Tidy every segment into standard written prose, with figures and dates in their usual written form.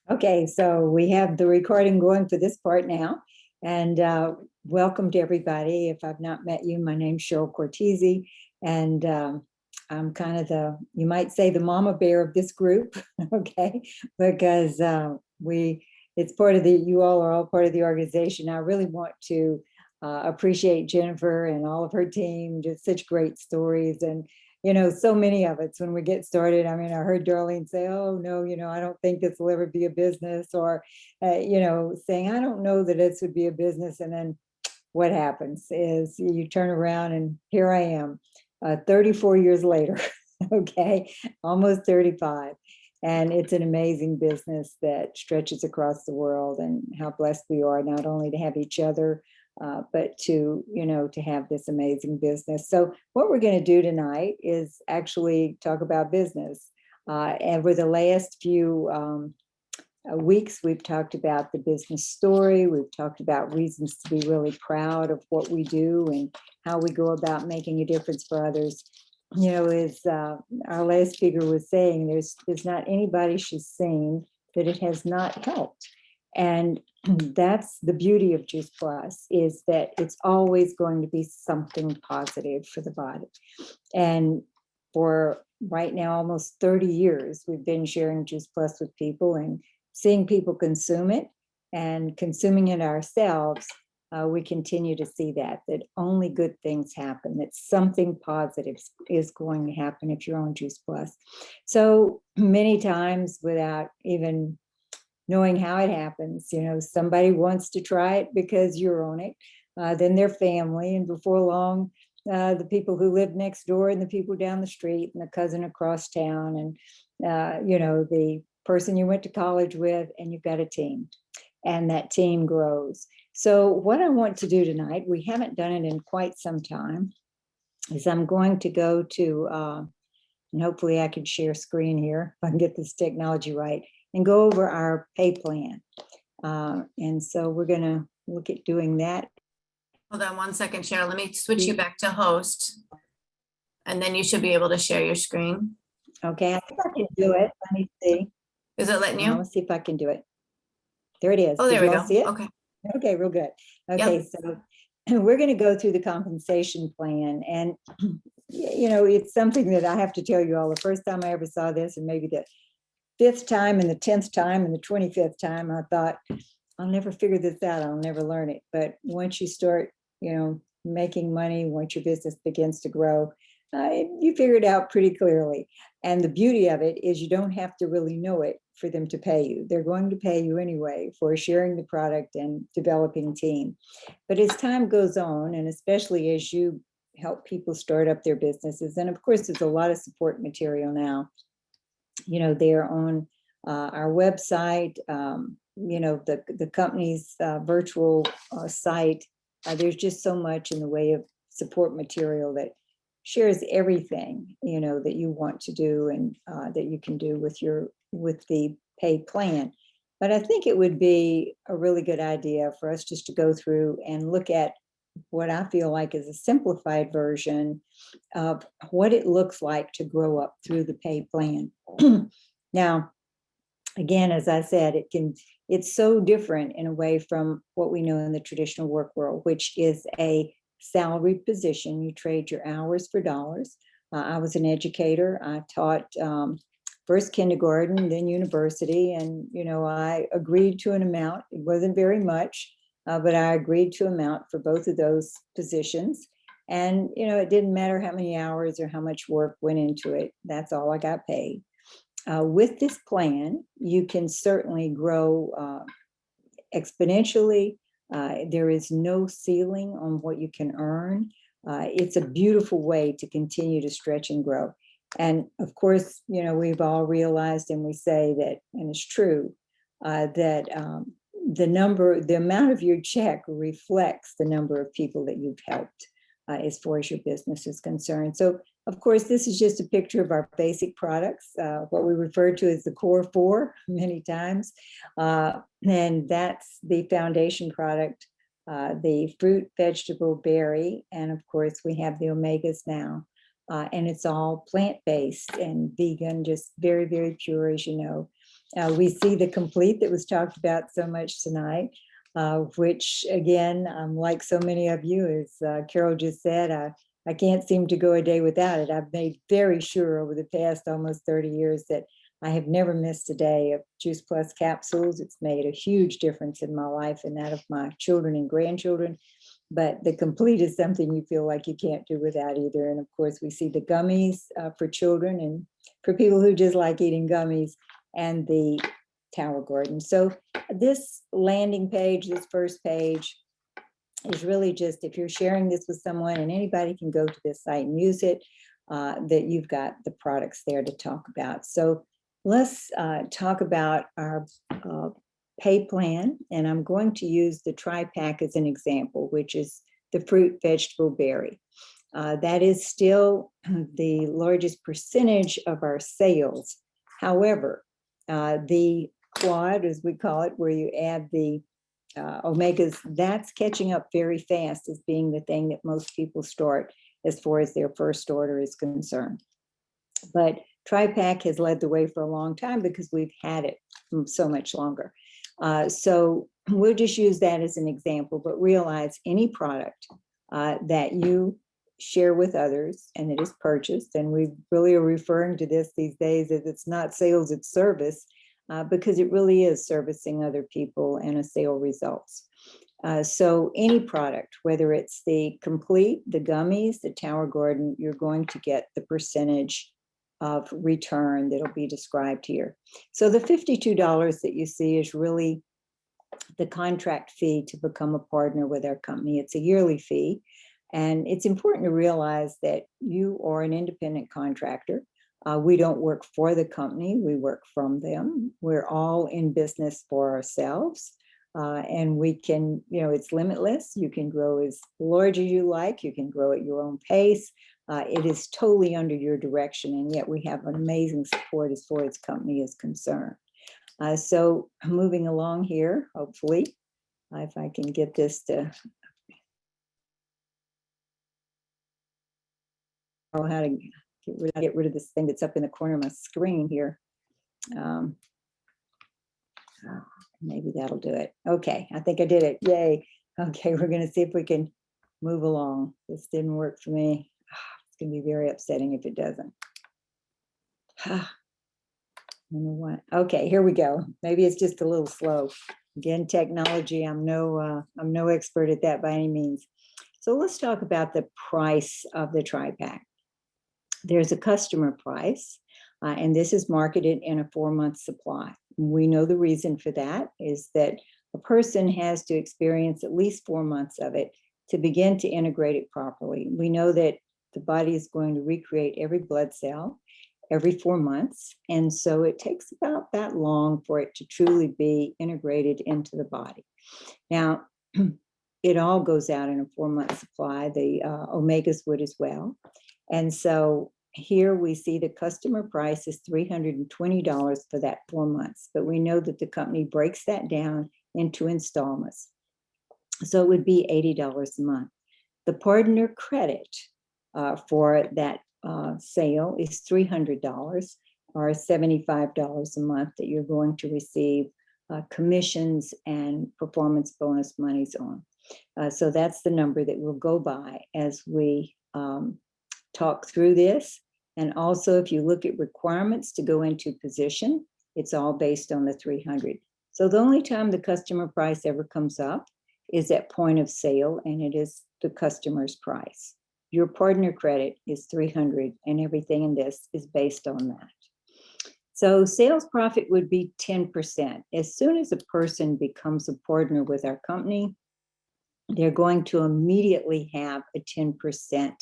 Okay, so we have the recording going for this part now. And welcome to everybody. If I've not met you, my name's Cheryl Cortese, and I'm kind of you might say, the mama bear of this group, okay? Because it's part of you all are all part of the organization. I really want to appreciate Jennifer and all of her team, just such great stories. And so many of it's when we get started. I mean, I heard Darlene say, oh, no, I don't think this will ever be a business, or, saying, I don't know that this would be a business. And then what happens is you turn around and here I am, 34 years later, okay, almost 35. And it's an amazing business that stretches across the world, and how blessed we are not only to have each other, but to have this amazing business. So what we're going to do tonight is actually talk about business. And for the last few weeks, we've talked about the business story. We've talked about reasons to be really proud of what we do and how we go about making a difference for others. As our last speaker was saying, there's not anybody she's seen that it has not helped. And that's the beauty of Juice Plus, is that it's always going to be something positive for the body. And for right now, almost 30 years, we've been sharing Juice Plus with people and seeing people consume it and consuming it ourselves. We continue to see that only good things happen, that something positive is going to happen if you're on Juice Plus. So many times, without even knowing how it happens, somebody wants to try it because you're on it, then their family, and before long, the people who live next door, and the people down the street, and the cousin across town, and the person you went to college with, and you've got a team, and that team grows. So what I want to do tonight, we haven't done it in quite some time, is I'm going to go to, and hopefully I can share screen here if I can get this technology right, and go over our Payplan. And so we're going to look at doing that. Hold on one second, Cheryl. Let me switch you back to host, and then you should be able to share your screen. Okay, I think I can do it. Let me see. Is it letting you? Let's see if I can do it. There it is. Oh, there we go. See it? Okay. Okay, real good. Okay, yep. So we're going to go through the compensation plan. And, it's something that I have to tell you all, the first time I ever saw this, and maybe the 5th time and the 10th time and the 25th time, I thought, I'll never figure this out. I'll never learn it. But once you start, making money, once your business begins to grow, you figure it out pretty clearly. And the beauty of it is you don't have to really know it for them to pay you. They're going to pay you anyway for sharing the product and developing team. But as time goes on, and especially as you help people start up their businesses, and of course, there's a lot of support material now, they're on our website, the company's virtual site. There's just so much in the way of support material that shares everything, that you want to do, and that you can do with the pay plan. But I think it would be a really good idea for us just to go through and look at what I feel like is a simplified version of what it looks like to grow up through the pay plan. Now, again, as I said, it's so different in a way from what we know in the traditional work world, which is a salaried position. You trade your hours for dollars. I was an educator. I taught first kindergarten, then university, and I agreed to an amount. It wasn't very much, but I agreed to amount for both of those positions. And it didn't matter how many hours or how much work went into it. That's all I got paid. With this plan, you can certainly grow exponentially. There is no ceiling on what you can earn. It's a beautiful way to continue to stretch and grow. And of course, we've all realized, and we say that, and it's true, that the amount of your check reflects the number of people that you've helped as far as your business is concerned. So of course, this is just a picture of our basic products, what we refer to as the core 4 many times. And that's the foundation product, the fruit, vegetable, berry, and of course, we have the omegas now. And it's all plant-based and vegan, just very, very pure, as you know. We see the complete that was talked about so much tonight, which again, like so many of you, as Carol just said, I can't seem to go a day without it. I've made very sure over the past almost 30 years that I have never missed a day of Juice Plus capsules. It's made a huge difference in my life and that of my children and grandchildren. But the complete is something you feel like you can't do without either. And of course, we see the gummies for children and for people who just like eating gummies, and the Tower Garden. So this landing page, this first page, is really just if you're sharing this with someone, and anybody can go to this site and use it, that you've got the products there to talk about. So let's talk about our pay plan, and I'm going to use the tri-pack as an example, which is the fruit, vegetable, berry. That is still the largest percentage of our sales. However, the quad, as we call it, where you add the omegas, that's catching up very fast as being the thing that most people start as far as their first order is concerned. But tri-pack has led the way for a long time because we've had it so much longer. So we'll just use that as an example, but realize any product that you share with others and it is purchased, and we really are referring to this these days as it's not sales, it's service, because it really is servicing other people and a sale results. So any product, whether it's the complete, the gummies, the Tower Garden, you're going to get the percentage of return that'll be described here. So the $52 that you see is really the contract fee to become a partner with our company. It's a yearly fee. And it's important to realize that you are an independent contractor. We don't work for the company, we work from them. We're all in business for ourselves. And we can, it's limitless. You can grow as large as you like. You can grow at your own pace. It is totally under your direction. And yet we have an amazing support as far as company is concerned. So moving along here, hopefully, if I can get this to how to get rid of this thing that's up in the corner of my screen here. Maybe that'll do it. Okay, I think I did it. Yay. Okay, we're going to see if we can move along. This didn't work for me. It's going to be very upsetting if it doesn't. I don't know what. Okay, here we go. Maybe it's just a little slow. Again, technology, I'm no expert at that by any means. So let's talk about the price of the tri-pack. There's a customer price, and this is marketed in a 4-month supply. We know the reason for that is that a person has to experience at least 4 months of it to begin to integrate it properly. We know that the body is going to recreate every blood cell every 4 months, and so it takes about that long for it to truly be integrated into the body. Now, it all goes out in a 4-month supply. The omegas would as well. And so here we see the customer price is $320 for that 4 months, but we know that the company breaks that down into installments. So it would be $80 a month. The partner credit for that sale is $300 or $75 a month that you're going to receive commissions and performance bonus monies on. So that's the number that we'll go by as we talk through this. And also, if you look at requirements to go into position, it's all based on the 300. So the only time the customer price ever comes up is at point of sale, and it is the customer's price. Your partner credit is 300, and everything in this is based on that. So sales profit would be 10%. As soon as a person becomes a partner with our company, they're going to immediately have a 10%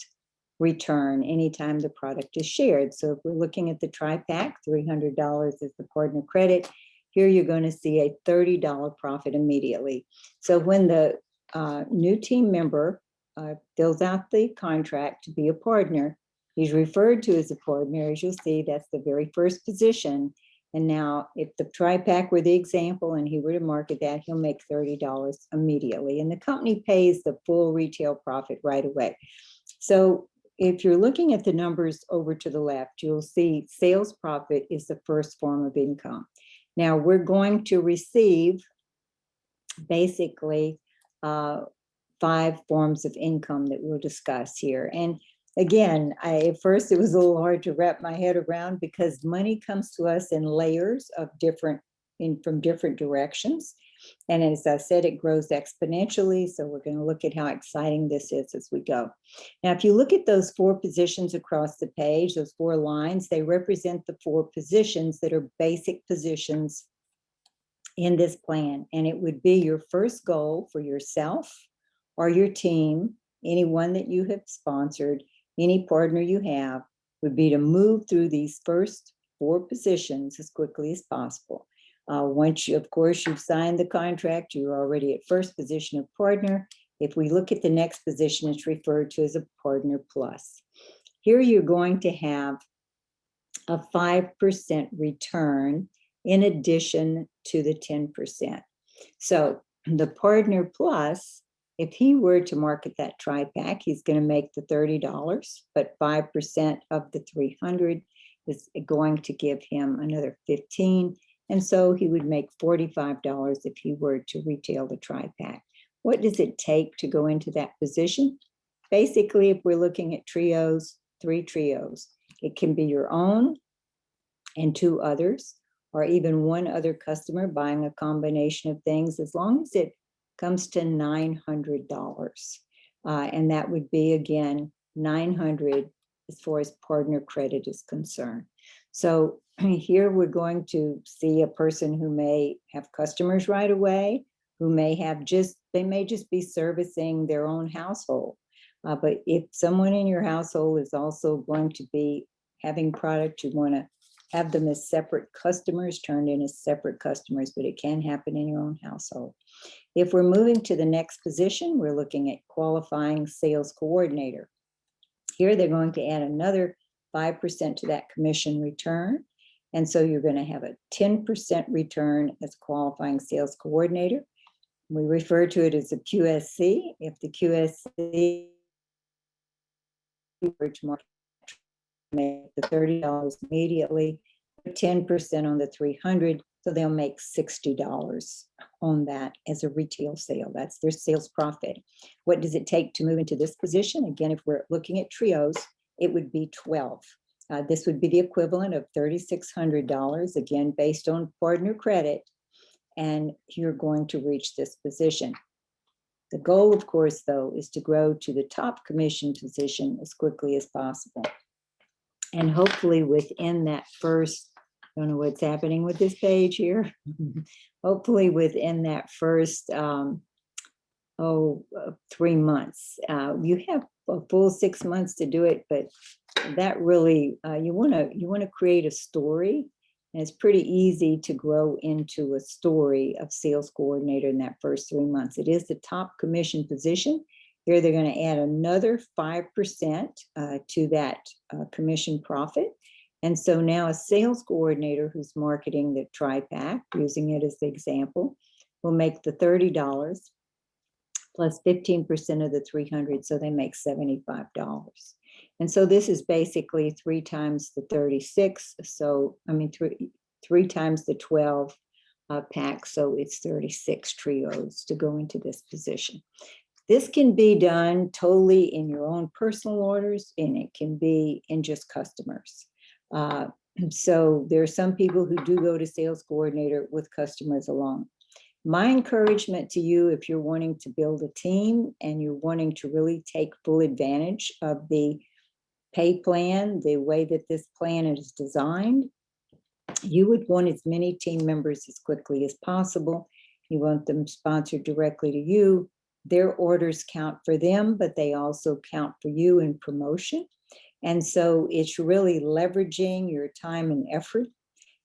return anytime the product is shared. So if we're looking at the tri-pack, $300 is the partner credit. Here you're going to see a $30 profit immediately. So when the new team member fills out the contract to be a partner, he's referred to as a partner. As you'll see, that's the very first position. And now if the tri-pack were the example and he were to market that, he'll make $30 immediately. And the company pays the full retail profit right away. So if you're looking at the numbers over to the left, you'll see sales profit is the first form of income. Now we're going to receive basically 5 forms of income that we'll discuss here. And again, at first it was a little hard to wrap my head around because money comes to us in layers of from different directions. And as I said, it grows exponentially. So we're going to look at how exciting this is as we go. Now, if you look at those 4 positions across the page, those 4 lines, they represent the 4 positions that are basic positions in this plan. And it would be your first goal for yourself or your team, anyone that you have sponsored, any partner you have, would be to move through these first 4 positions as quickly as possible. Once you, of course, you've signed the contract, you're already at first position of partner. If we look at the next position, it's referred to as a partner plus. Here you're going to have a 5% return in addition to the 10%. So the partner plus, if he were to market that tri-pack, he's going to make the $30, but 5% of the 300 is going to give him another 15. And so he would make $45 if he were to retail the tri-pack. What does it take to go into that position? Basically, if we're looking at trios, 3 trios, it can be your own and 2 others, or even 1 other customer buying a combination of things, as long as it comes to $900. And that would be, again, 900 as far as partner credit is concerned. So here we're going to see a person who may have customers right away, who may have they may just be servicing their own household. But if someone in your household is also going to be having product, you want to have them as separate customers, turned in as separate customers, but it can happen in your own household. If we're moving to the next position, we're looking at qualifying sales coordinator. Here they're going to add another 5% to that commission return. And so you're going to have a 10% return as qualifying sales coordinator. We refer to it as a QSC. If the QSC were to market, make the $30 immediately, 10% on the 300, so they'll make $60 on that as a retail sale. That's their sales profit. What does it take to move into this position? Again, if we're looking at trios, it would be 12. This would be the equivalent of $3,600, again, based on partner credit, and you're going to reach this position. The goal, of course, though, is to grow to the top commission position as quickly as possible. And hopefully within that first, I don't know what's happening with this page here. Hopefully within that first 3 months, you have a full 6 months to do it, but that really, you want to create a story. And it's pretty easy to grow into a story of sales coordinator in that first 3 months. It is the top commission position. Here they're going to add another 5% to that commission profit. And so now a sales coordinator who's marketing the tri-pack, using it as the example, will make the $30 plus 15% of the 300, so they make $75. And so this is basically 3 times the 36. So, I mean, three times the 12 pack. So it's 36 trios to go into this position. This can be done totally in your own personal orders, and it can be in just customers. So there are some people who do go to sales coordinator with customers alone. My encouragement to you, if you're wanting to build a team and you're wanting to really take full advantage of the pay plan, the way that this plan is designed, you would want as many team members as quickly as possible. You want them sponsored directly to you. Their orders count for them, but they also count for you in promotion. And so it's really leveraging your time and effort,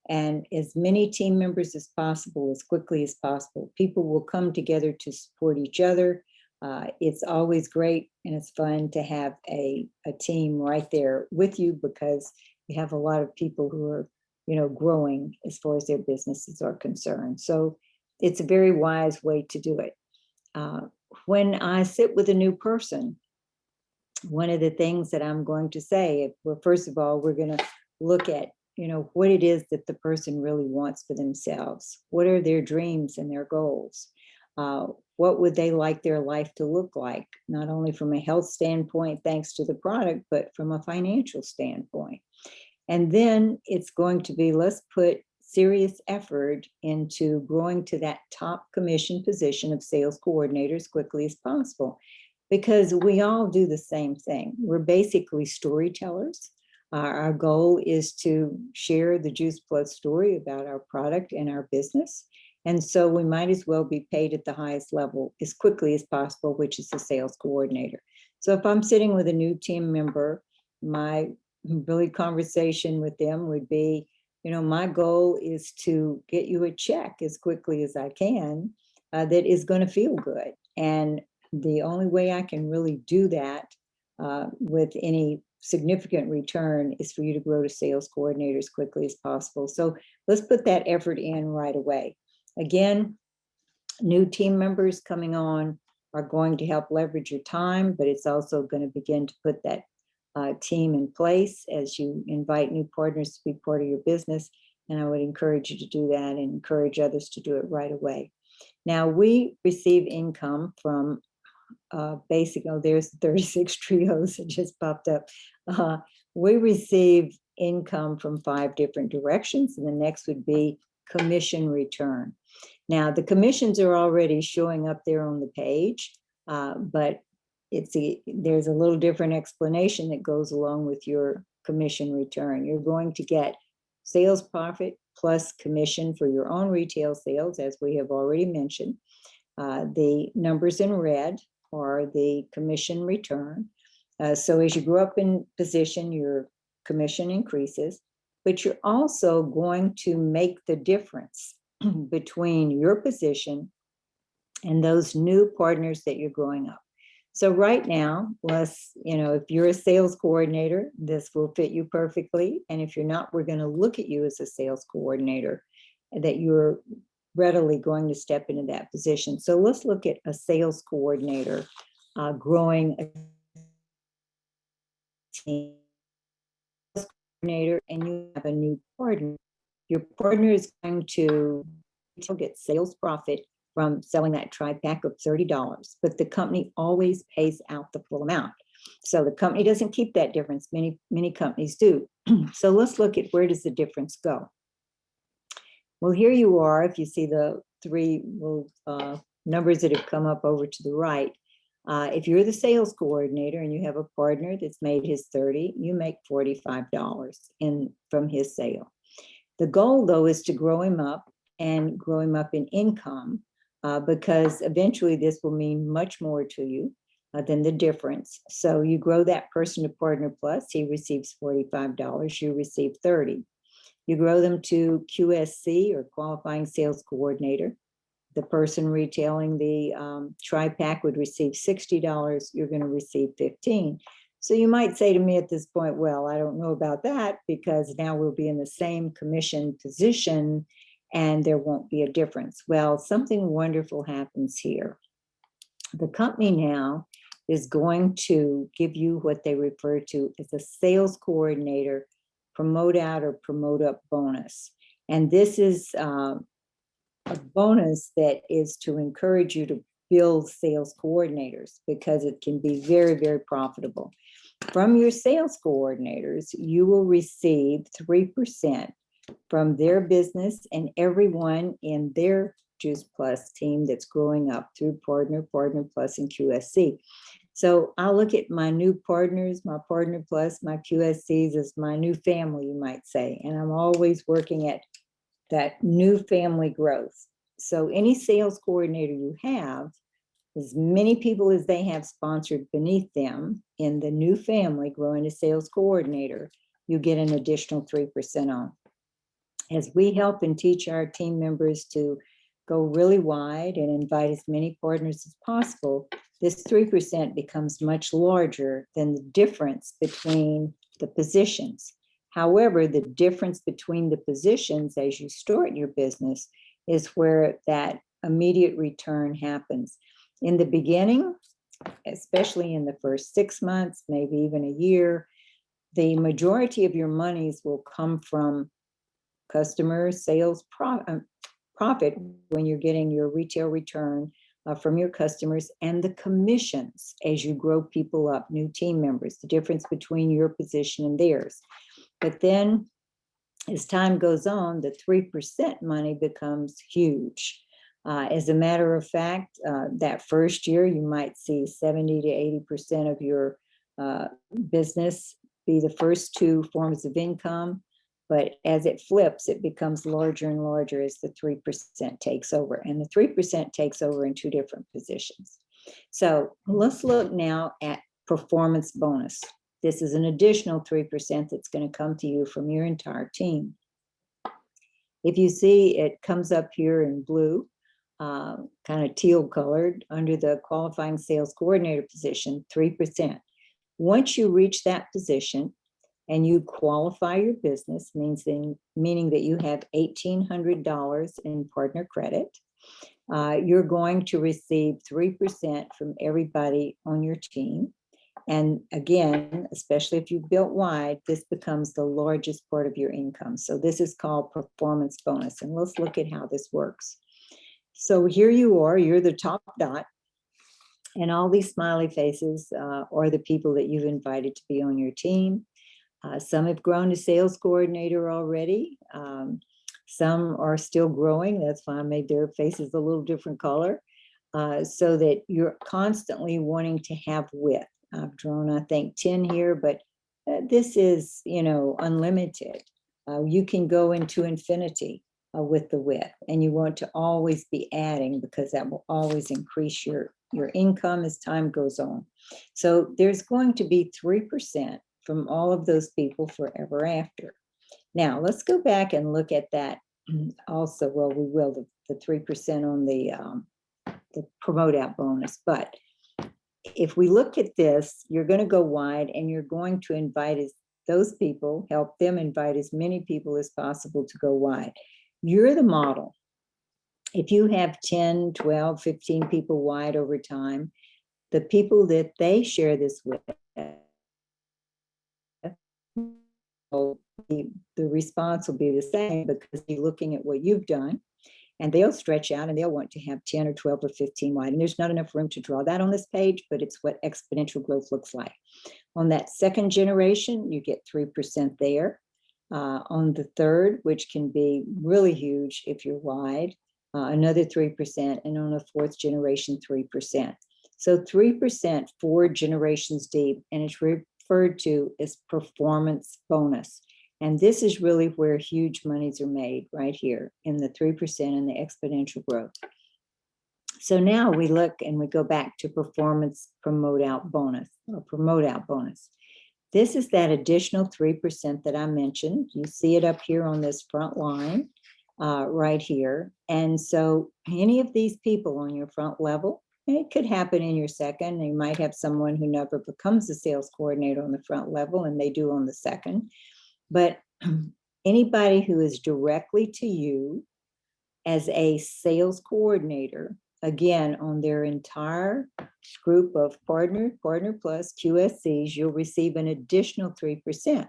and as many team members as possible, as quickly as possible. People will come together to support each other. It's always great and it's fun to have a team right there with you, because you have a lot of people who are, growing as far as their businesses are concerned. So it's a very wise way to do it. When I sit with a new person, one of the things that I'm going to say, well, first of all, we're going to look at, what it is that the person really wants for themselves. What are their dreams and their goals? What would they like their life to look like, not only from a health standpoint, thanks to the product, but from a financial standpoint. And then it's going to be, let's put serious effort into growing to that top commission position of sales coordinator as quickly as possible, because we all do the same thing. We're basically storytellers. Our goal is to share the Juice Plus story about our product and our business. And so we might as well be paid at the highest level as quickly as possible, which is the sales coordinator. So if I'm sitting with a new team member, my really conversation with them would be, my goal is to get you a check as quickly as I can that is going to feel good. And the only way I can really do that with any significant return is for you to grow to sales coordinator as quickly as possible. So let's put that effort in right away. Again, new team members coming on are going to help leverage your time, but it's also going to begin to put that team in place as you invite new partners to be part of your business. And I would encourage you to do that and encourage others to do it right away. Now, we receive income from there's 36 trios that just popped up. We receive income from 5 different directions, and the next would be commission return. Now, the commissions are already showing up there on the page, but there's a little different explanation that goes along with your commission return. You're going to get sales profit plus commission for your own retail sales, as we have already mentioned. The numbers in red are the commission return. So as you grow up in position, your commission increases, but you're also going to make the difference between your position and those new partners that you're growing up. So right now, if you're a sales coordinator, this will fit you perfectly. And if you're not, we're going to look at you as a sales coordinator, that you're readily going to step into that position. So let's look at a sales coordinator growing a team. Coordinator, and you have a new partner. Your partner is going to get sales profit from selling that tri-pack of $30, but the company always pays out the full amount. So the company doesn't keep that difference. Many companies do. So let's look at, where does the difference go? Well, here you are. If you see the 3 little numbers that have come up over to the right, if you're the sales coordinator and you have a partner that's made his 30, you make $45 from his sale. The goal, though, is to grow him up and grow him up in income, because eventually this will mean much more to you than the difference. So you grow that person to partner plus, he receives $45, you receive 30. You grow them to QSC, or qualifying sales coordinator. The person retailing the tri-pack would receive $60, you're going to receive 15. So you might say to me at this point, well, I don't know about that, because now we'll be in the same commission position and there won't be a difference. Well, something wonderful happens here. The company now is going to give you what they refer to as a sales coordinator promote out or promote up bonus. And this is a bonus that is to encourage you to build sales coordinators, because it can be very, very profitable. From your sales coordinators, you will receive 3% from their business and everyone in their Juice Plus team that's growing up through Partner, Partner Plus, and QSC. So I'll look at my new partners, my Partner Plus, my QSCs as my new family, you might say. And I'm always working at that new family growth. So any sales coordinator you have, as many people as they have sponsored beneath them in the new family growing a sales coordinator, you get an additional 3% on. As we help and teach our team members to go really wide and invite as many partners as possible, this 3% becomes much larger than the difference between the positions. However, the difference between the positions as you start your business is where that immediate return happens. In the beginning, especially in the first 6 months, maybe even a year, the majority of your monies will come from customer sales profit when you're getting your retail return from your customers, and the commissions as you grow people up, new team members, the difference between your position and theirs. But then as time goes on, the 3% money becomes huge. As a matter of fact, that first year, you might see 70 to 80% of your business be the first two forms of income. But as it flips, it becomes larger and larger as the 3% takes over. And the 3% takes over in two different positions. So let's look now at performance bonus. This is an additional 3% that's going to come to you from your entire team. If you see, it comes up here in blue, kind of teal colored, under the qualifying sales coordinator position, 3%. Once you reach that position and you qualify your business, meaning that you have $1,800 in partner credit, you're going to receive 3% from everybody on your team. And again, especially if you've built wide, this becomes the largest part of your income. So this is called performance bonus. And let's look at how this works. So here you are, you're the top dot. And all these smiley faces are the people that you've invited to be on your team. Some have grown to sales coordinator already. Some are still growing. That's why I made their faces a little different color, so that you're constantly wanting to have width. I've drawn, I think, 10 here, but this is, unlimited. You can go into infinity with the width, and you want to always be adding, because that will always increase your income as time goes on. So there's going to be 3% from all of those people forever after. Now, let's go back and look at that also. Well, we will, the 3% on the promote out bonus. But if we look at this, you're going to go wide, and you're going to invite those people, help them invite as many people as possible to go wide. You're the model. If you have 10, 12, 15 people wide over time, the people that they share this with, the response will be the same, because you're looking at what you've done, and they'll stretch out and they'll want to have 10 or 12 or 15 wide. And there's not enough room to draw that on this page, but it's what exponential growth looks like. On that second generation, you get 3% there. On the third, which can be really huge if you're wide, another 3%, and on the fourth generation, 3%. So 3% 4 generations deep, and it's referred to as performance bonus. And this is really where huge monies are made, right here in the 3% and the exponential growth. So now we look and we go back to performance promote out bonus, or promote out bonus. This is that additional 3% that I mentioned. You see it up here on this front line right here. And so any of these people on your front level, and it could happen in your second. You might have someone who never becomes a sales coordinator on the front level, and they do on the second. But anybody who is directly to you as a sales coordinator, again, on their entire group of partner plus QSCs, you'll receive an additional 3%.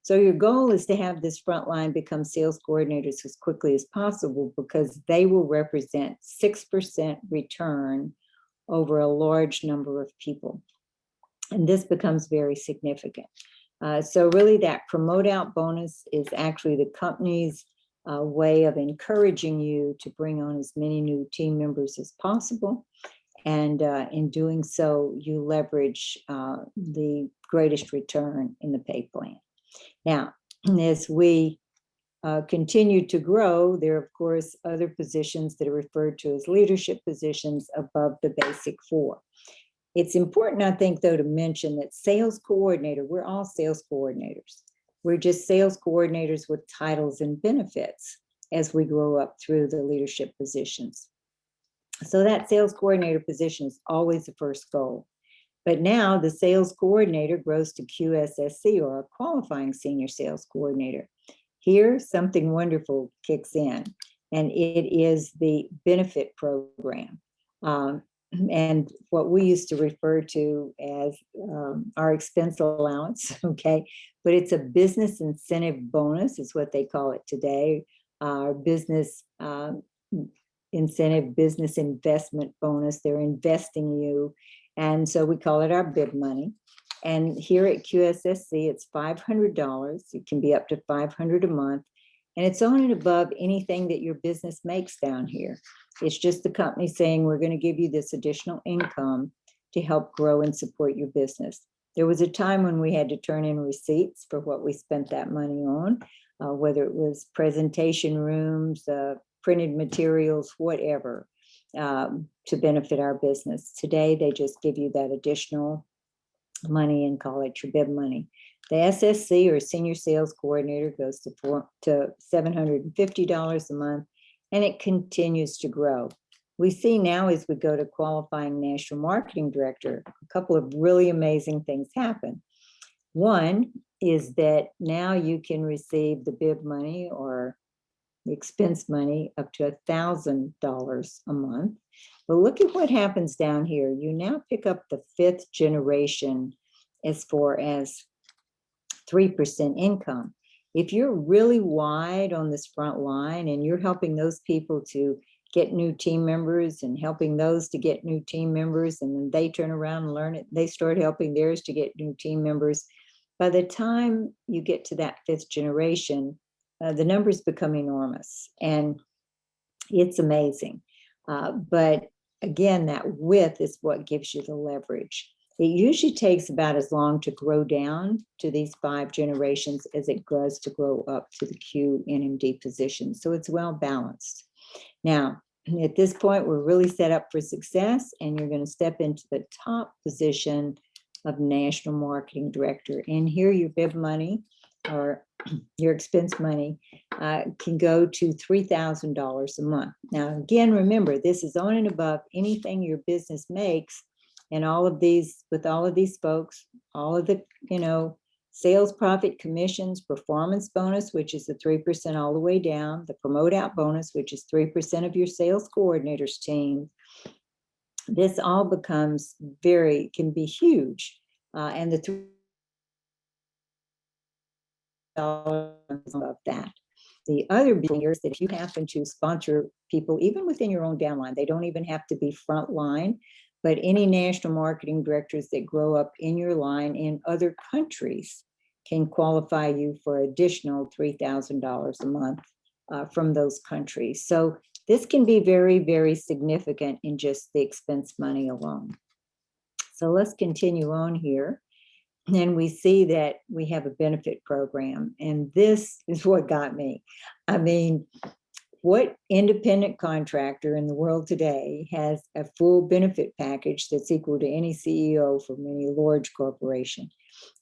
So your goal is to have this front line become sales coordinators as quickly as possible, because they will represent 6% return over a large number of people. And this becomes very significant. So really that promote out bonus is actually the company's way of encouraging you to bring on as many new team members as possible. And in doing so, you leverage the greatest return in the pay plan. Now, as we continue to grow, there are, of course, other positions that are referred to as leadership positions above the basic 4. It's important, I think, though, to mention that sales coordinator, we're all sales coordinators. We're just sales coordinators with titles and benefits as we grow up through the leadership positions. So that sales coordinator position is always the first goal. But now the sales coordinator grows to QSSC, or a qualifying senior sales coordinator. Here, something wonderful kicks in, and it is the benefit program. And what we used to refer to as our expense allowance, okay? but it's a business incentive bonus is what they call it today. Business incentive, business investment bonus. They're investing you. And so we call it our bib money. And here at QSSC, it's $500. It can be up to $500 a month. And it's on and above anything that your business makes down here. It's just the company saying, we're going to give you this additional income to help grow and support your business. There was a time when we had to turn in receipts for what we spent that money on, whether it was presentation rooms, printed materials, whatever, to benefit our business. Today, they just give you that additional money and call it your bib money. The SSC, or Senior Sales Coordinator, goes to $750 a month, and it continues to grow. We see now as we go to qualifying National Marketing Director, a couple of really amazing things happen. One is that now you can receive the bib money or the expense money up to $1,000 a month. But look at what happens down here. You now pick up the 5th generation as far as 3% income. If you're really wide on this front line and you're helping those people to get new team members and helping those to get new team members, and then they turn around and learn it, they start helping theirs to get new team members. By the time you get to that 5th generation, the numbers become enormous, and it's amazing. But again, that width is what gives you the leverage. It usually takes about as long to grow down to these 5 generations as it does to grow up to the Q NMD position. So it's well balanced. Now, at this point, we're really set up for success, and you're going to step into the top position of National Marketing Director. And here your bib money or your expense money can go to $3,000 a month. Now, again, remember, this is on and above anything your business makes. And all of these, with all of these folks, all of the, sales profit commissions, performance bonus, which is the 3% all the way down, the promote out bonus, which is 3% of your sales coordinators team. This all becomes can be huge. And the $3 of that. The other big is that if you happen to sponsor people, even within your own downline, they don't even have to be frontline, but any national marketing directors that grow up in your line in other countries can qualify you for additional $3,000 a month from those countries. So this can be very, very significant in just the expense money alone. So let's continue on here. And we see that we have a benefit program. And this is what got me. I mean, what independent contractor in the world today has a full benefit package that's equal to any CEO from any large corporation?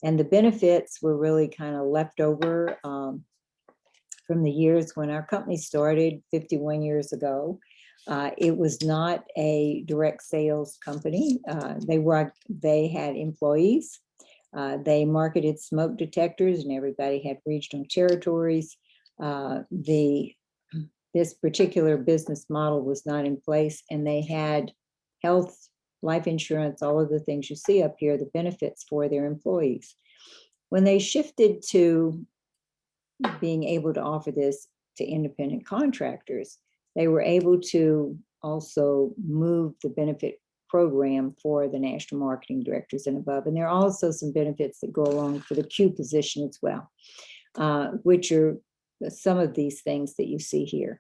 And the benefits were really kind of left over from the years when our company started 51 years ago. It was not a direct sales company. They had employees. They marketed smoke detectors, and everybody had regional territories. This particular business model was not in place, and they had health, life insurance, all of the things you see up here, the benefits for their employees. When they shifted to being able to offer this to independent contractors, they were able to also move the benefit program for the national marketing directors and above. And there are also some benefits that go along for the Q position as well, which are some of these things that you see here.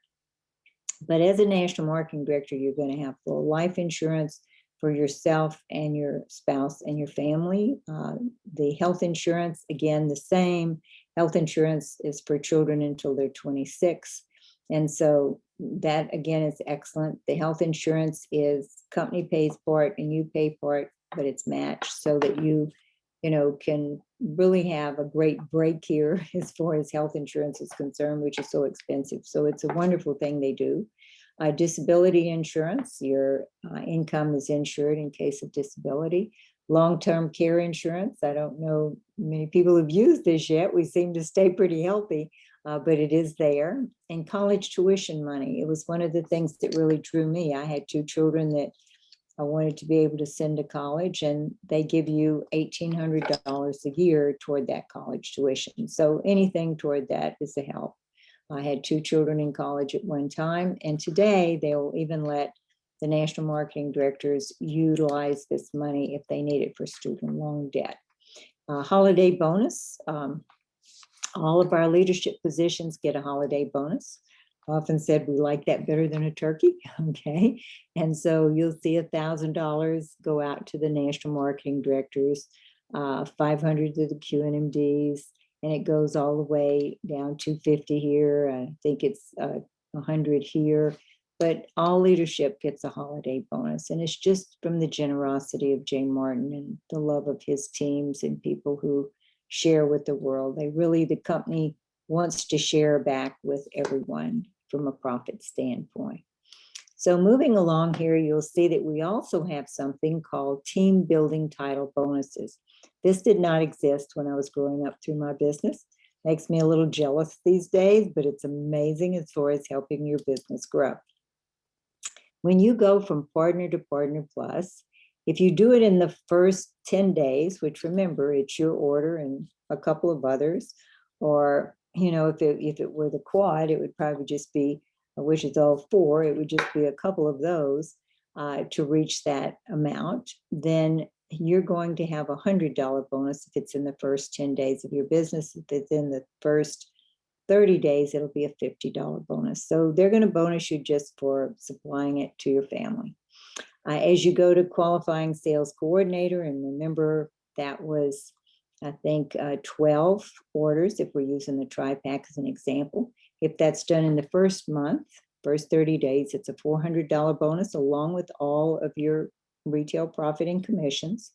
But as a national marketing director, you're going to have full life insurance for yourself and your spouse and your family. The health insurance, again, the same. Health insurance is for children until they're 26. And so that, again, is excellent. The health insurance is company pays part and you pay part, but it's matched so that you can really have a great break here as far as health insurance is concerned, which is so expensive. So it's a wonderful thing they do. Disability insurance, your income is insured in case of disability. Long-term care insurance, I don't know many people have used this yet. We seem to stay pretty healthy, but it is there. And college tuition money, it was one of the things that really drew me. I had 2 children that I wanted to be able to send to college, and they give you $1,800 a year toward that college tuition. So anything toward that is a help. I had 2 children in college at one time, and today they will even let the national marketing directors utilize this money if they need it for student loan debt. Holiday bonus. All of our leadership positions get a holiday bonus. Often said we like that better than a turkey, okay? And so you'll see $1,000 go out to the national marketing directors, 500 to the QNMDs, and it goes all the way down to 50 here. I think it's 100 here, but all leadership gets a holiday bonus. And it's just from the generosity of Jay Martin and the love of his teams and people who share with the world. The company wants to share back with everyone from a profit standpoint. So moving along here, you'll see that we also have something called team building title bonuses. This did not exist when I was growing up through my business. Makes me a little jealous these days, but it's amazing as far as helping your business grow. When you go from partner to partner plus, if you do it in the first 10 days, which remember, it's your order and a couple of others, or if it were the quad, it would probably just be, which is all 4, it would just be a couple of those to reach that amount, then you're going to have $100 bonus if it's in the first 10 days of your business. If it's in the first 30 days, it'll be a $50 bonus. So they're going to bonus you just for supplying it to your family. As you go to qualifying sales coordinator, and remember that was, I think, 12 orders if we're using the tri-pack as an example. If that's done in the first month, first 30 days, it's a $400 bonus along with all of your retail profit and commissions.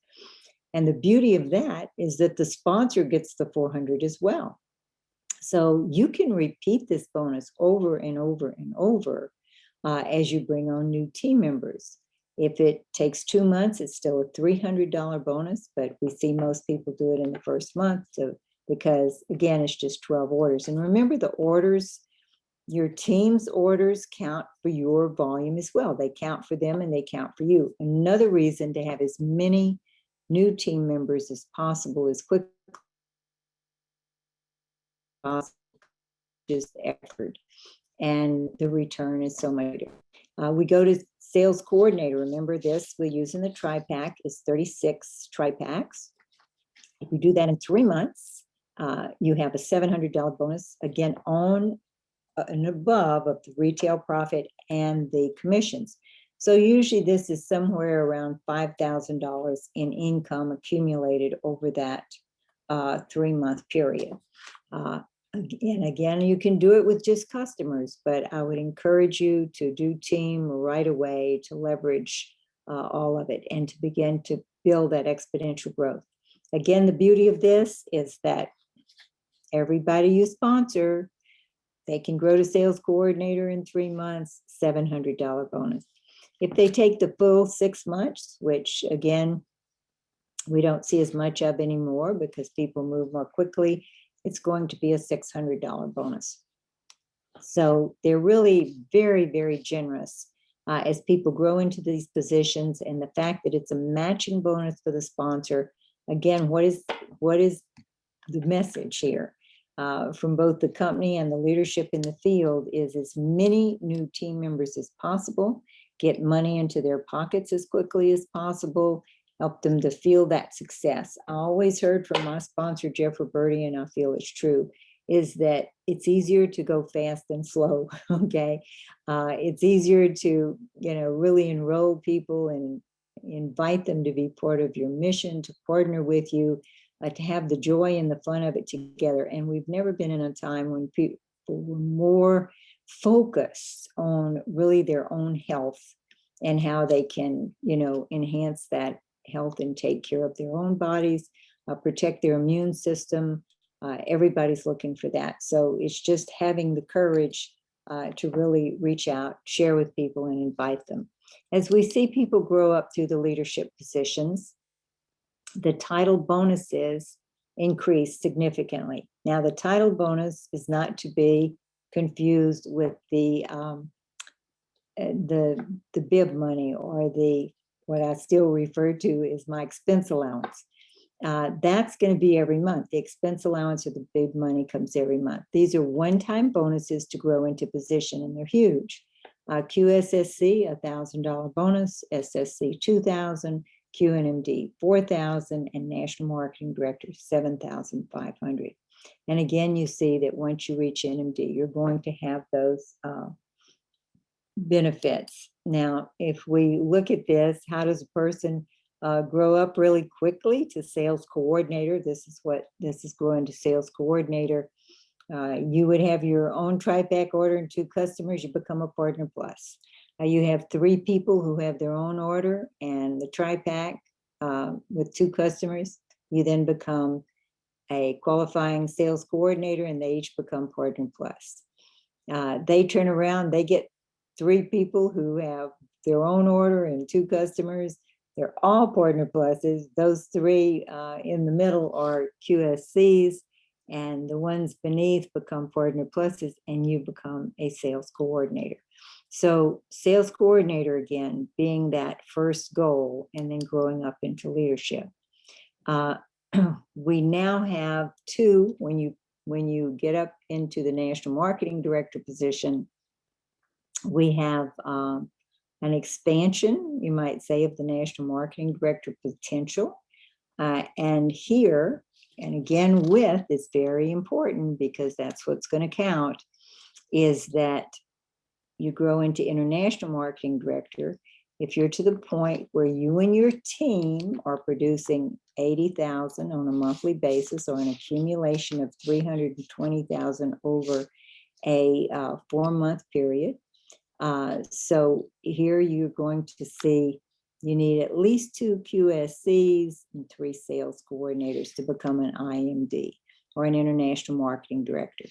And the beauty of that is that the sponsor gets the $400 as well. So you can repeat this bonus over and over and over as you bring on new team members. If it takes 2 months, it's still a $300 bonus, but we see most people do it in the first month because, again, it's just 12 orders. And remember, the orders, your team's orders count for your volume as well. They count for them and they count for you. Another reason to have as many new team members as possible is quick just effort, and the return is so much. We go to sales coordinator. Remember this, we're using the tri-pack is 36 tri-packs. If you do that in 3 months, you have a $700 bonus, again, on and above of the retail profit and the commissions. So usually this is somewhere around $5,000 in income accumulated over that 3-month period. And again, you can do it with just customers, but I would encourage you to do team right away to leverage all of it and to begin to build that exponential growth. Again, the beauty of this is that everybody you sponsor, they can grow to sales coordinator in 3 months, $700 bonus. If they take the full 6 months, which again, we don't see as much of anymore because people move more quickly, it's going to be a $600 bonus. So they're really very, very generous as people grow into these positions, and the fact that it's a matching bonus for the sponsor. Again, what is the message here from both the company and the leadership in the field is as many new team members as possible, get money into their pockets as quickly as possible, help them to feel that success. I always heard from my sponsor, Jeff Roberti, and I feel it's true, is that it's easier to go fast than slow, okay? It's easier to, really enroll people and invite them to be part of your mission, to partner with you, to have the joy and the fun of it together. And we've never been in a time when people were more focused on really their own health and how they can, enhance that health and take care of their own bodies, protect their immune system. Everybody's looking for that. So it's just having the courage to really reach out, share with people, and invite them. As we see people grow up through the leadership positions, the title bonuses increase significantly. Now, the title bonus is not to be confused with the bib money or the what I still refer to as my expense allowance. That's going to be every month. The expense allowance or the big money comes every month. These are one-time bonuses to grow into position, and they're huge. QSSC, $1,000 bonus, SSC, $2,000, QNMD, $4,000, and National Marketing Director, $7,500. And again, you see that once you reach NMD, you're going to have those benefits. Now, if we look at this, how does a person grow up really quickly to sales coordinator? This is growing to sales coordinator. You would have your own tri-pack order and 2 customers, you become a Partner Plus. You have 3 people who have their own order and the tri-pack with 2 customers. You then become a qualifying sales coordinator, and they each become Partner Plus. They turn around, they get 3 people who have their own order and 2 customers. They're all Partner Pluses. Those 3 in the middle are QSCs, and the ones beneath become Partner Pluses, and you become a sales coordinator. So sales coordinator, again, being that first goal and then growing up into leadership. We now have 2, when you get up into the National Marketing Director position, we have an expansion, you might say, of the National Marketing Director potential. And here, and again, with is very important because that's what's going to count, is that you grow into International Marketing Director if you're to the point where you and your team are producing 80,000 on a monthly basis, or an accumulation of 320,000 over a 4-month period. So here you're going to see you need at least 2 QSCs and 3 sales coordinators to become an IMD, or an International Marketing Director.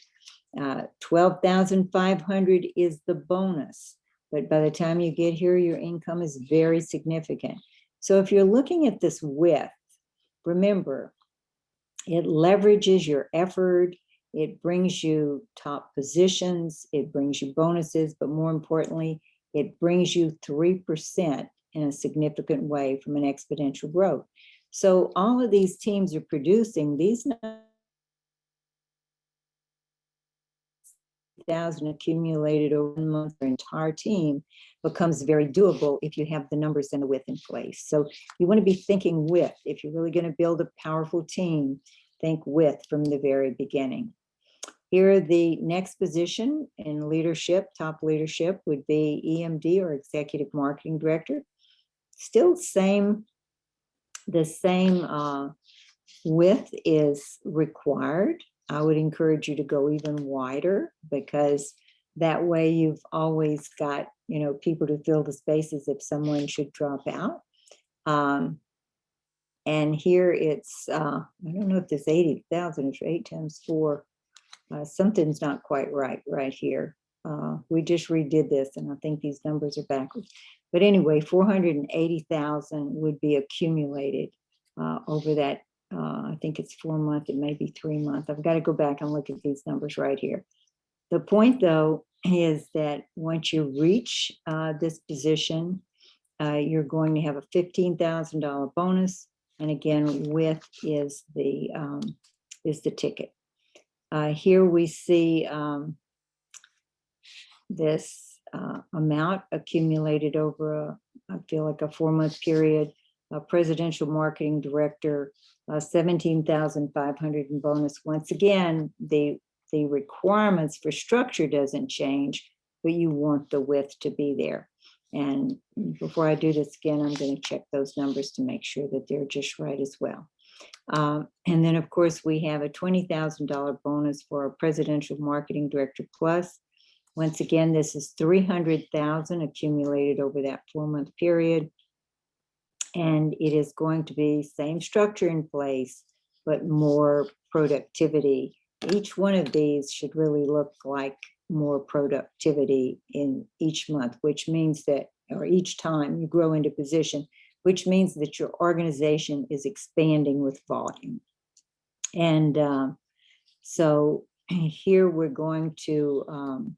12,500 is the bonus, but by the time you get here, your income is very significant. So if you're looking at this width, remember, it leverages your effort, it brings you top positions, it brings you bonuses, but more importantly, it brings you 3% in a significant way from an exponential growth. So all of these teams are producing these 1,000 accumulated over 1 month. Your entire team becomes very doable if you have the numbers and the width in place. So you want to be thinking width. If you're really going to build a powerful team, think width from the very beginning. Here, the next position in leadership, top leadership, would be EMD, or Executive Marketing Director. Still the same width is required. I would encourage you to go even wider, because that way you've always got, people to fill the spaces if someone should drop out. And here it's, I don't know if this 80,000 is 8 times 4. Something's not quite right here. We just redid this, and I think these numbers are backwards. But anyway, 480,000 would be accumulated over that. I think it's 4 month, it may be 3 month. I've got to go back and look at these numbers right here. The point, though, is that once you reach this position, you're going to have a $15,000 bonus, and again, width is the ticket. Here we see this amount accumulated over I feel like a 4-month period. Presidential Marketing Director, 17,500 in bonus. Once again, the requirements for structure doesn't change, but you want the width to be there. And before I do this again, I'm going to check those numbers to make sure that they're just right as well. And then, of course, we have a $20,000 bonus for a Presidential Marketing Director Plus. Once again, this is 300,000 accumulated over that 4-month period. And it is going to be same structure in place, but more productivity. Each one of these should really look like more productivity in each month, which means that, or each time you grow into position, which means that your organization is expanding with volume. And so here we're going to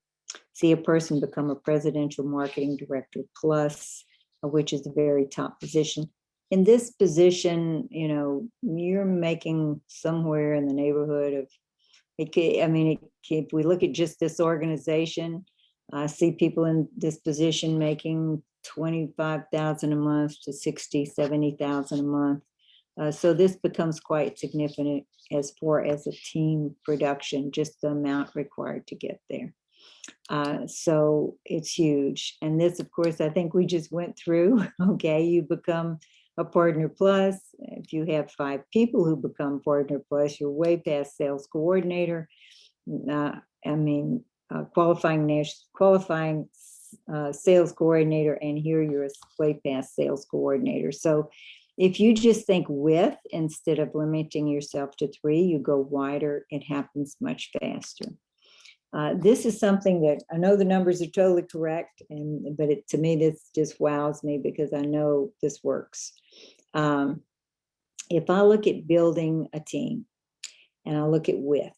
see a person become a Presidential Marketing Director Plus, which is the very top position. In this position, you know, you're making somewhere in the neighborhood of, if we look at just this organization, I see people in this position making 25,000 a month to 60, 70,000 a month. So this becomes quite significant as far as a team production, just the amount required to get there. So it's huge. And this, of course, I think we just went through, okay, you become a Partner Plus. If you have 5 people who become Partner Plus, you're way past sales coordinator. Qualifying sales coordinator, and here you're way past sales coordinator. So if you just think width instead of limiting yourself to 3, you go wider, it happens much faster. This is something that I know the numbers are totally correct, but to me, this just wows me because I know this works. If I look at building a team and I look at width,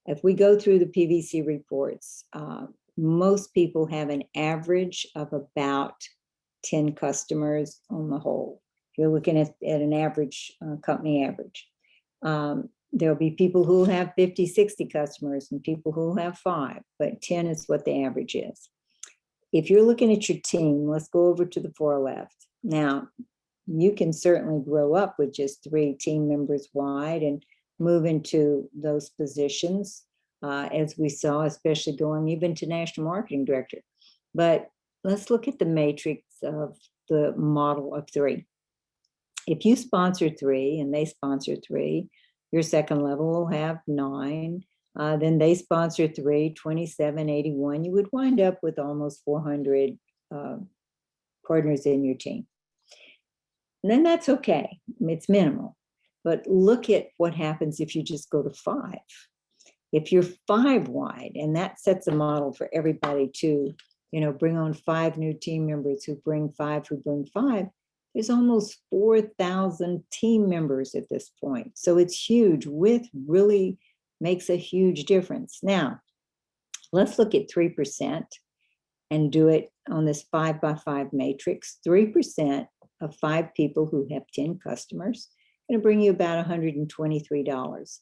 if we go through the PVC reports, most people have an average of about 10 customers on the whole. If you're looking at an average, company average. There'll be people who have 50, 60 customers and people who have 5, but 10 is what the average is. If you're looking at your team, let's go over to the far left. Now, you can certainly grow up with just 3 team members wide and move into those positions, as we saw, especially going even to national marketing director. But let's look at the matrix of the model of 3. If you sponsor 3 and they sponsor 3, your second level will have 9. Then they sponsor 3, 27, 81. You would wind up with almost 400 partners in your team. And then that's okay. It's minimal. But look at what happens if you just go to 5. If you're 5 wide, and that sets a model for everybody to, you know, bring on 5 new team members who bring 5, there's almost 4,000 team members at this point. So it's huge. Width really makes a huge difference. Now, let's look at 3% and do it on this 5 by 5 matrix. 3% of 5 people who have 10 customers going to bring you about $123.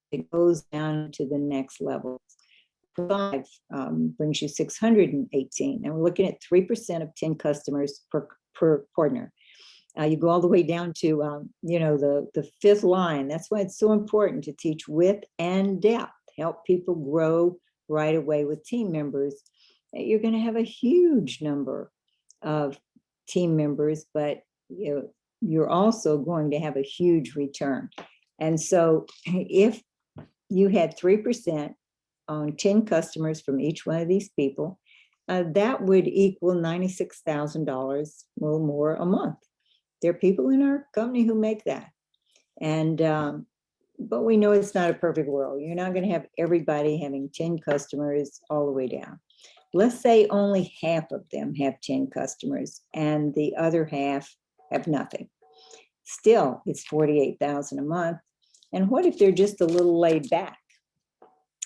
It goes down to the next level. 5 brings you 618. And we're looking at 3% of 10 customers per partner. You go all the way down to, the 5th line. That's why it's so important to teach width and depth, help people grow right away with team members. You're going to have a huge number of team members, but you're also going to have a huge return. And so if you had 3% on 10 customers from each one of these people, that would equal $96,000, a little more a month. There are people in our company who make that. And, but we know it's not a perfect world. You're not going to have everybody having 10 customers all the way down. Let's say only half of them have 10 customers and the other half have nothing. Still, it's $48,000 a month. And what if they're just a little laid back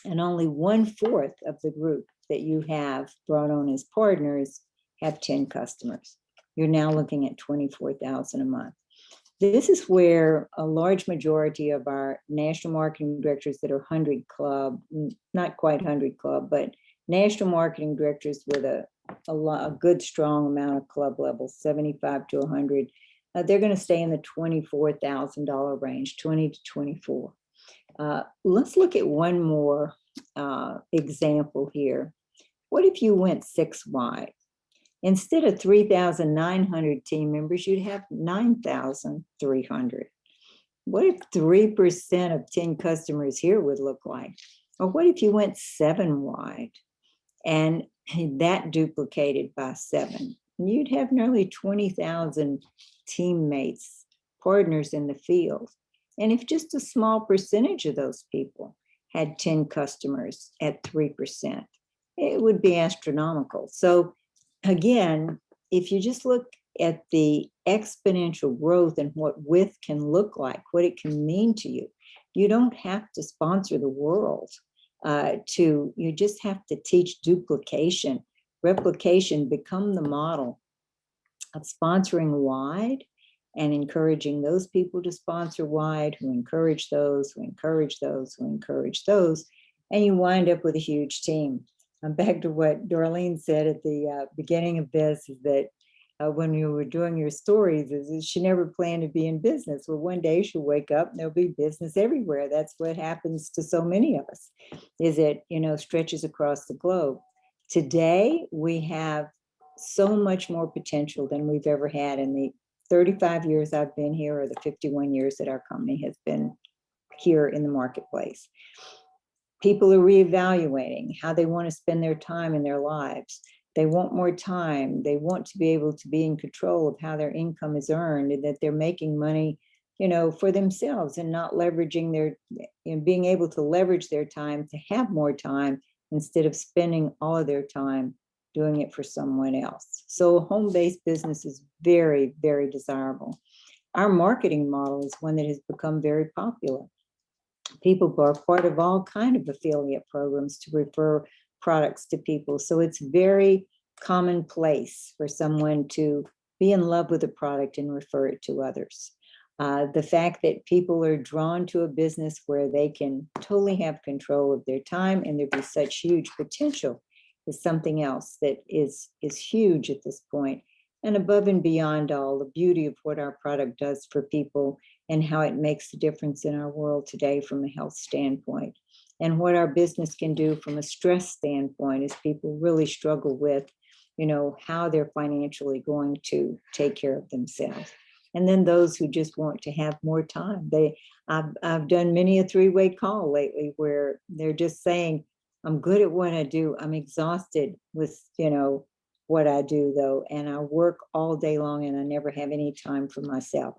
and only 1/4 of the group that you have brought on as partners have 10 customers? You're now looking at $24,000 a month. This is where a large majority of our national marketing directors that are 100 club, not quite 100 club, but national marketing directors with a good, strong amount of club levels, 75 to 100, they're going to stay in the $24,000 range, 20 to 24. Let's look at one more example here. What if you went 6 wide? Instead of 3,900 team members, you'd have 9,300. What if 3% of 10 customers here would look like? Or what if you went 7 wide and that duplicated by 7? You'd have nearly 20,000 teammates, partners in the field. And if just a small percentage of those people had 10 customers at 3%, it would be astronomical. So again, if you just look at the exponential growth and what width can look like, what it can mean to you, you don't have to sponsor the world. you just have to teach duplication, replication, become the model of sponsoring wide and encouraging those people to sponsor wide, who encourage those, who encourage those, who encourage those, and you wind up with a huge team. I'm back to what Darlene said at the beginning of this, is that when you were doing your stories, is she never planned to be in business. Well, one day she'll wake up and there'll be business everywhere. That's what happens to so many of us, is it, stretches across the globe. Today, we have so much more potential than we've ever had in the 35 years I've been here, or the 51 years that our company has been here in the marketplace. People are reevaluating how they want to spend their time in their lives. They want more time. They want to be able to be in control of how their income is earned, and that they're making money, for themselves, and not leveraging being able to leverage their time to have more time instead of spending all of their time doing it for someone else. So a home-based business is very, very desirable. Our marketing model is one that has become very popular. People are part of all kinds of affiliate programs to refer products to people. So it's very commonplace for someone to be in love with a product and refer it to others. The fact that people are drawn to a business where they can totally have control of their time and there be such huge potential is something else that is huge at this point. And above and beyond all, the beauty of what our product does for people and how it makes a difference in our world today from a health standpoint, and what our business can do from a stress standpoint as people really struggle with, how they're financially going to take care of themselves. And then those who just want to have more time. I've done many a three-way call lately where they're just saying, I'm good at what I do. I'm exhausted with, what I do though. And I work all day long and I never have any time for myself.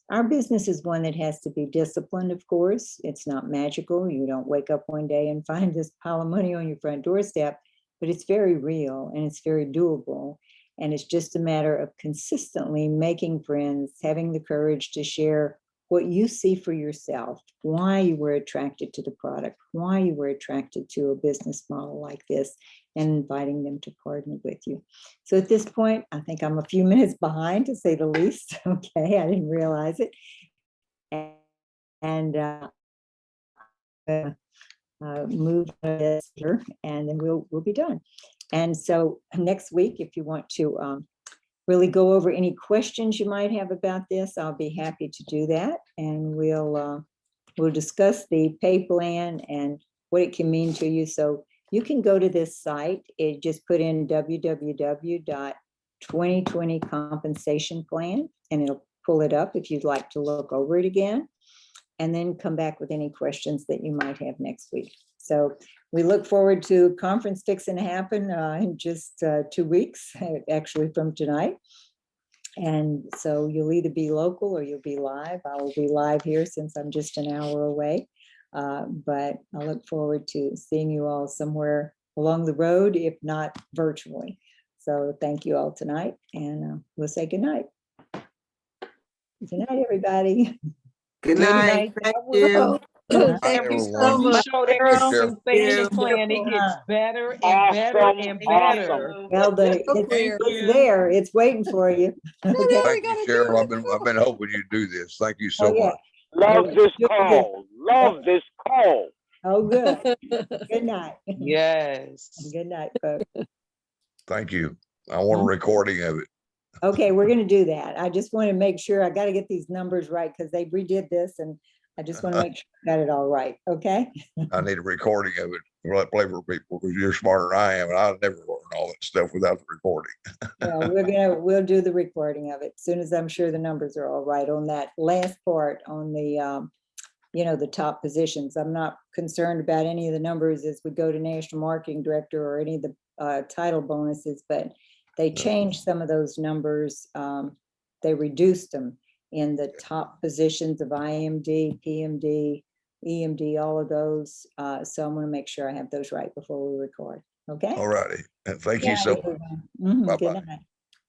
Our business is one that has to be disciplined, of course. It's not magical. You don't wake up one day and find this pile of money on your front doorstep, but it's very real and it's very doable. And it's just a matter of consistently making friends, having the courage to share what you see for yourself, why you were attracted to the product, why you were attracted to a business model like this, and inviting them to partner with you. So at this point, I think I'm a few minutes behind, to say the least. Okay, I didn't realize it. And move this here, and then we'll be done. And so next week, if you want to really go over any questions you might have about this, I'll be happy to do that. And we'll discuss the pay plan and what it can mean to you. So you can go to this site. It just put in www.2020 compensation plan, and it'll pull it up if you'd like to look over it again, and then come back with any questions that you might have next week. So we look forward to a conference fixing to happen in just 2 weeks, actually from tonight. And so you'll either be local or you'll be live. I will be live here since I'm just an hour away. But I look forward to seeing you all somewhere along the road, if not virtually. So thank you all tonight, and we'll say good night. Good night, everybody. Good night. Thank you. Thank you so much. Show that compensation plan, it gets better and better and better. Well, it's there. It's waiting for you. Okay. Thank you, Cheryl. I've been hoping you'd do this. Thank you so much. Love this call. Love this call. Oh, good. Good night. Yes. Good night, folks. Thank you. I want a recording of it. Okay, we're going to do that. I just want to make sure I got to get these numbers right, because they redid this, and I just want to make sure I got it all right. Okay. I need a recording of it to play for people, because you're smarter than I am, and I'll never learn all that stuff without the recording. Well, we'll do the recording of it as soon as I'm sure the numbers are all right on that last part on the the top positions. I'm not concerned about any of the numbers as we go to national marketing director or any of the title bonuses, but they changed some of those numbers. They reduced them in the top positions of IMD, PMD, EMD, all of those. So I'm going to make sure I have those right before we record. Okay. All righty. And thank you so much. Good Bye-bye. night.